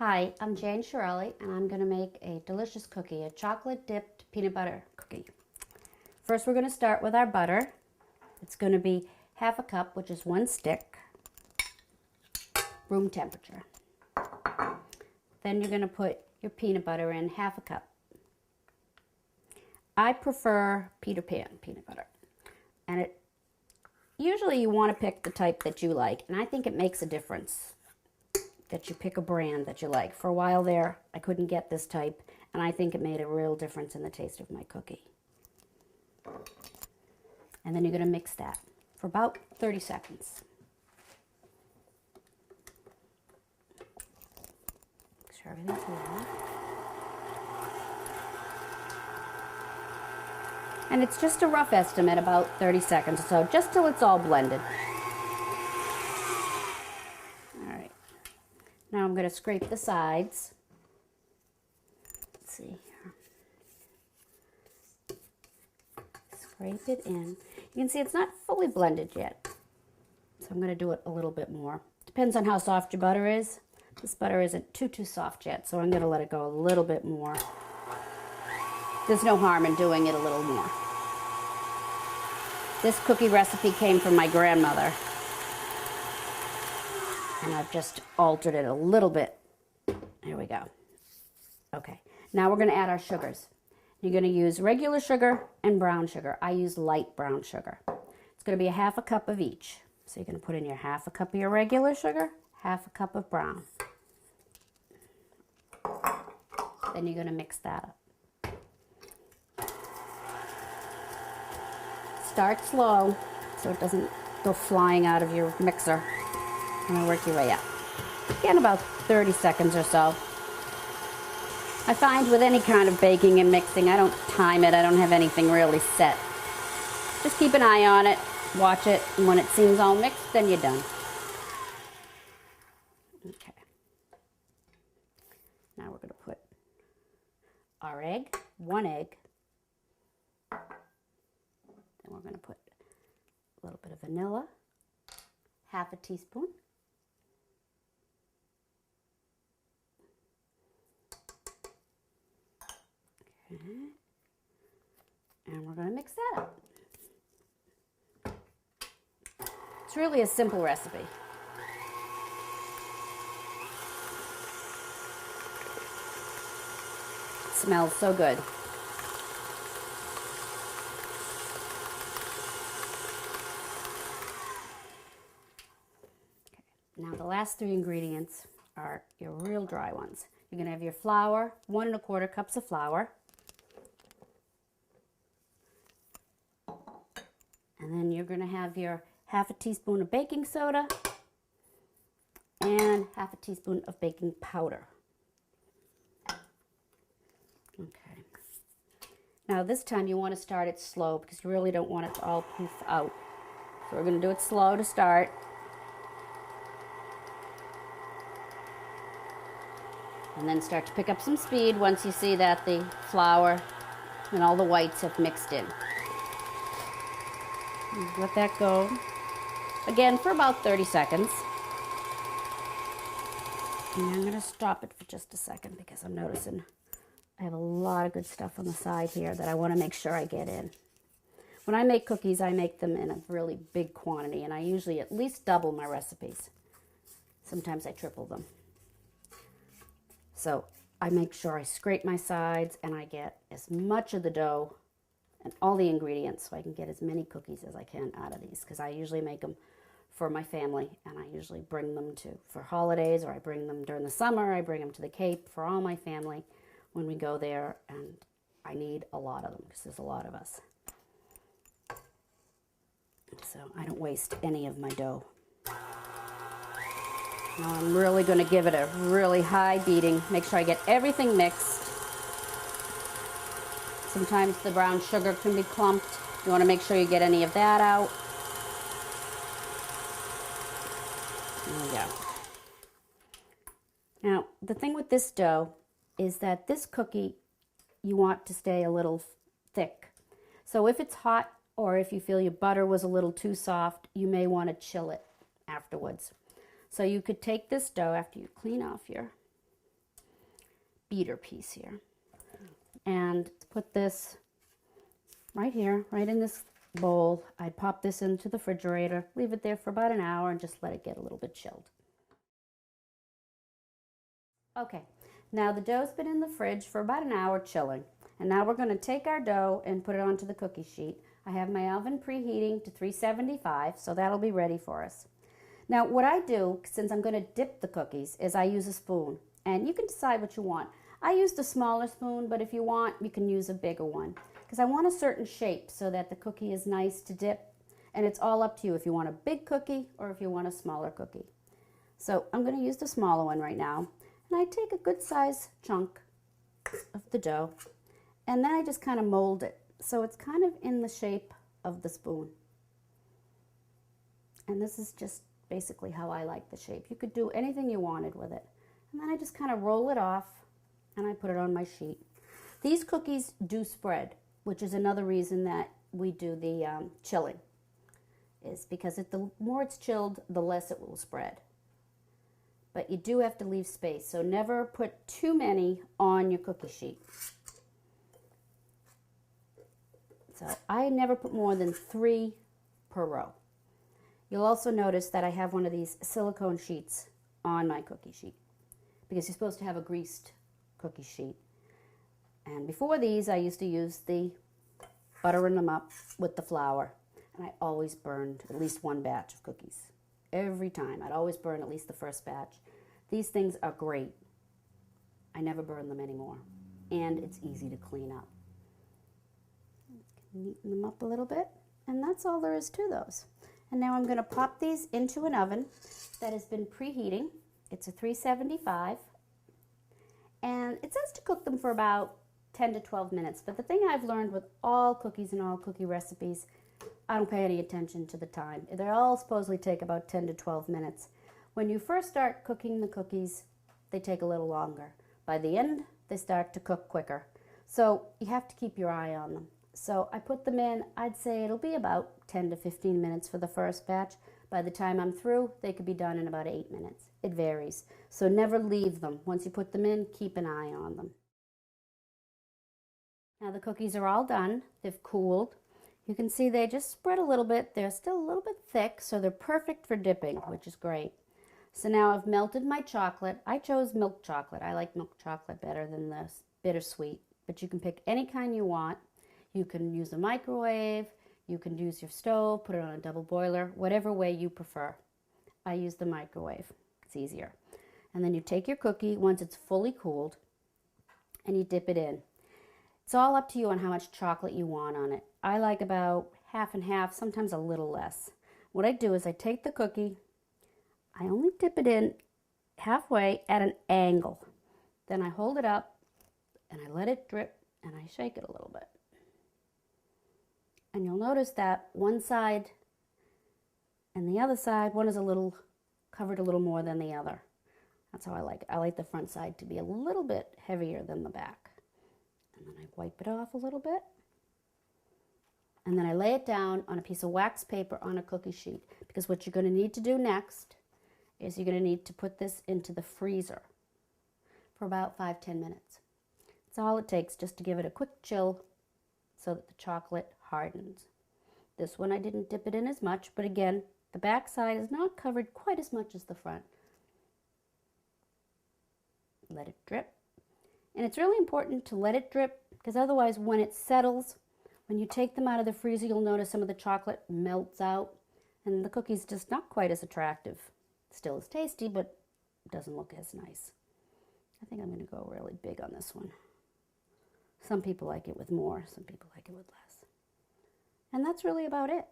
Hi, I'm Jane Shirelli, and I'm going to make a delicious cookie, a chocolate dipped peanut butter cookie. First, we're going to start with our butter. It's going to be half a cup, which is 1 stick, room temperature. Then you're going to put your peanut butter in, half a cup. I prefer Peter Pan peanut butter, and usually you want to pick the type that you like, and I think it makes a difference that you pick a brand that you like. For a while there, I couldn't get this type, and I think it made a real difference in the taste of my cookie. And then you're going to mix that for about 30 seconds. Make sure everything's warm. And it's just a rough estimate, about 30 seconds or so, just till it's all blended. Now I'm going to scrape the sides. Let's see here. Scrape it in. You can see it's not fully blended yet, so I'm going to do it a little bit more. Depends on how soft your butter is. This butter isn't too soft yet, so I'm going to let it go a little bit more. There's no harm in doing it a little more. This cookie recipe came from my grandmother, and I've just altered it a little bit. There we go. Okay, now we're going to add our sugars. You're going to use regular sugar and brown sugar. I use light brown sugar. It's going to be a half a cup of each. So you're going to put in your half a cup of your regular sugar, half a cup of brown. Then you're going to mix that up. Start slow so it doesn't go flying out of your mixer. And then work your way up. Again, about 30 seconds or so. I find with any kind of baking and mixing, I don't time it. I don't have anything really set. Just keep an eye on it, watch it, and when it seems all mixed, then you're done. Okay. Now we're going to put our egg, 1 egg. Then we're going to put a little bit of vanilla, half a teaspoon. And we're going to mix that up. It's really a simple recipe. It smells so good. Okay. Now the last 3 ingredients are your real dry ones. You're going to have your flour, 1 1/4 cups of flour. And then you're going to have your half a teaspoon of baking soda and half a teaspoon of baking powder. Okay. Now this time you want to start it slow because you really don't want it to all poof out. So we're going to do it slow to start. And then start to pick up some speed once you see that the flour and all the whites have mixed in. Let that go, again, for about 30 seconds. And I'm going to stop it for just a second because I'm noticing I have a lot of good stuff on the side here that I want to make sure I get in. When I make cookies, I make them in a really big quantity, and I usually at least double my recipes. Sometimes I triple them. So I make sure I scrape my sides and I get as much of the dough and all the ingredients so I can get as many cookies as I can out of these, because I usually make them for my family, and I usually bring them for holidays, or I bring them during the summer. I bring them to the Cape for all my family when we go there, and I need a lot of them because there's a lot of us. So I don't waste any of my dough. Now I'm really going to give it a really high beating. Make sure I get everything mixed. Sometimes the brown sugar can be clumped. You want to make sure you get any of that out. There we go. Now, the thing with this dough is that this cookie, you want to stay a little thick. So if it's hot, or if you feel your butter was a little too soft, you may want to chill it afterwards. So you could take this dough after you clean off your beater piece here. And put this right here, right in this bowl. I pop this into the refrigerator, leave it there for about an hour, and just let it get a little bit chilled. Okay, now the dough's been in the fridge for about an hour chilling. And now we're going to take our dough and put it onto the cookie sheet. I have my oven preheating to 375, so that'll be ready for us. Now what I do, since I'm going to dip the cookies, is I use a spoon. And you can decide what you want. I used a smaller spoon, but if you want, you can use a bigger one. Because I want a certain shape so that the cookie is nice to dip. And it's all up to you if you want a big cookie or if you want a smaller cookie. So I'm going to use the smaller one right now. And I take a good size chunk of the dough. And then I just kind of mold it. So it's kind of in the shape of the spoon. And this is just basically how I like the shape. You could do anything you wanted with it. And then I just kind of roll it off and I put it on my sheet. These cookies do spread, which is another reason that we do the chilling, is because the more it's chilled, the less it will spread. But you do have to leave space, so never put too many on your cookie sheet. So I never put more than 3 per row. You'll also notice that I have one of these silicone sheets on my cookie sheet because you're supposed to have a greased cookie sheet. And before these, I used to use the buttering them up with the flour. And I always burned at least one batch of cookies. Every time. I'd always burn at least the first batch. These things are great. I never burn them anymore. And it's easy to clean up. Neaten them up a little bit. And that's all there is to those. And now I'm going to pop these into an oven that has been preheating. It's a 375. And it says to cook them for about 10 to 12 minutes. But the thing I've learned with all cookies and all cookie recipes, I don't pay any attention to the time. They all supposedly take about 10 to 12 minutes. When you first start cooking the cookies, they take a little longer. By the end, they start to cook quicker. So you have to keep your eye on them. So I put them in, I'd say it'll be about 10 to 15 minutes for the first batch. By the time I'm through, they could be done in about 8 minutes. It varies. So never leave them. Once you put them in, keep an eye on them. Now the cookies are all done. They've cooled. You can see they just spread a little bit. They're still a little bit thick, so they're perfect for dipping, which is great. So now I've melted my chocolate. I chose milk chocolate. I like milk chocolate better than the bittersweet, but you can pick any kind you want. You can use a microwave. You can use your stove, put it on a double boiler, whatever way you prefer. I use the microwave. It's easier. And then you take your cookie once it's fully cooled and you dip it in. It's all up to you on how much chocolate you want on it. I like about half and half, sometimes a little less. What I do is I take the cookie, I only dip it in halfway at an angle. Then I hold it up and I let it drip and I shake it a little bit. And you'll notice that one side and the other side, one is a little covered a little more than the other. That's how I like it. I like the front side to be a little bit heavier than the back. And then I wipe it off a little bit. And then I lay it down on a piece of wax paper on a cookie sheet. Because what you're going to need to do next is you're going to need to put this into the freezer for about 5-10 minutes. That's all it takes, just to give it a quick chill so that the chocolate hardens. This one I didn't dip it in as much, but again, the back side is not covered quite as much as the front. Let it drip. And it's really important to let it drip, because otherwise when it settles, when you take them out of the freezer, you'll notice some of the chocolate melts out and the cookie's just not quite as attractive. Still is tasty, but it doesn't look as nice. I think I'm going to go really big on this one. Some people like it with more, some people like it with less. And that's really about it.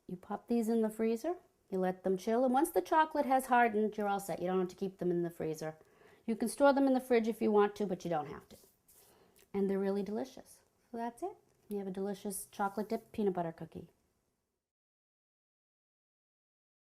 You pop these in the freezer, you let them chill, and once the chocolate has hardened, you're all set. You don't have to keep them in the freezer. You can store them in the fridge if you want to, but you don't have to. And they're really delicious. So that's it. You have a delicious chocolate dipped peanut butter cookie.